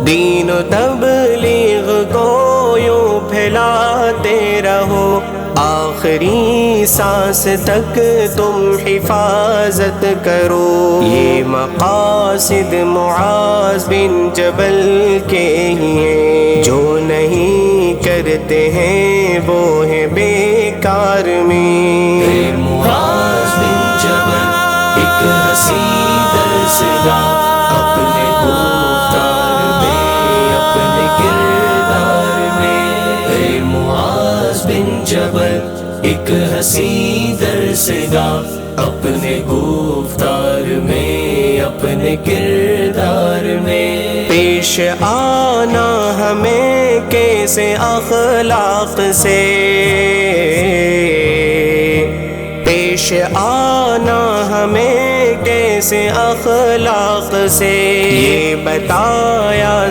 دین و تبلیغ کو یوں پھیلاتے رہو، آخری سانس تک تم حفاظت کرو۔ یہ مقاصد معاذ بن جبل کے ہی ہیں، جو نہیں کرتے ہیں وہ ہے بیکار میں۔ معاذ بن جبل ایک حسین درس گاہ، اپنے گفتار میں اپنے کردار میں۔ معاذ بن جبل ایک حسین درس گاہ، اپنے گفتار میں اپنے کردار میں۔ پیش آنا ہمیں کیسے اخلاق سے، پیش آنا ہمیں کیسے اخلاق سے، یہ بتایا